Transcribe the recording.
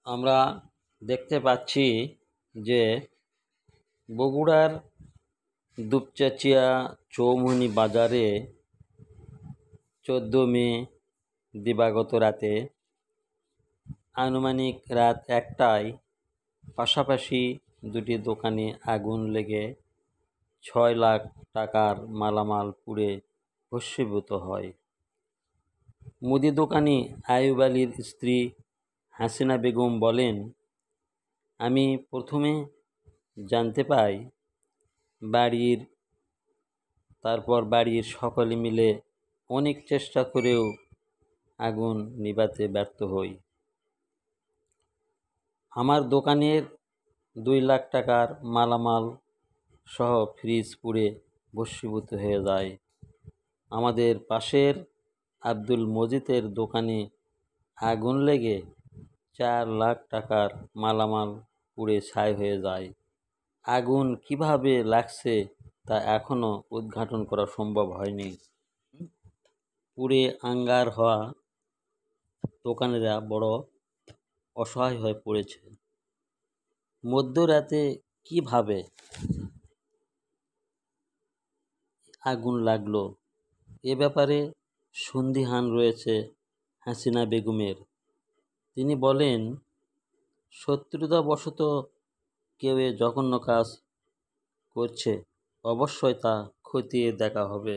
আমরা দেখতে পাচ্ছি যে বগুড়ার দুপচাচিয়া চৌমুহনী বাজারে 14 মে দিবাগত রাতে আনুমানিক রাত 1টায় পাশাপাশি দুটি দোকানে আগুন লেগে 6 লাখ টাকার মালামাল পুড়ে ভস্মীভূত হয়। মুদি দোকানি আয়ুব আলীর স্ত্রী হাসিনা বেগম বলেন, আমি প্রথমে জানতে পাই বাড়ির সকলে মিলে অনেক চেষ্টা করেও আগুন নিভাতে ব্যর্থ হই। আমার দোকানের 2 লাখ টাকার মালামাল সহ ফ্রিজ পুড়ে ভস্মীভূত হয়ে যায়। আমাদের পাশের আব্দুল মজিদের দোকানে আগুন লেগে 4 লাখ টাকার মালামাল পুড়ে ছাই হয়ে যায়। আগুন কিভাবে লাগছে তা এখনো উদ্ঘাটন করা সম্ভব হয়নি। পুড়ে আঙ্গার হওয়া দোকানিরা বড় অসহায় হয়ে পড়েছে। মধ্যরাতে কিভাবে আগুন লাগলো এ ব্যাপারে সন্দিহান রয়েছে হাসিনা বেগমের। তিনি বলেন, শত্রুতাবশত কেউ এ জঘন্য কাজ করছে, অবশ্যই তা খতিয়ে দেখা হবে।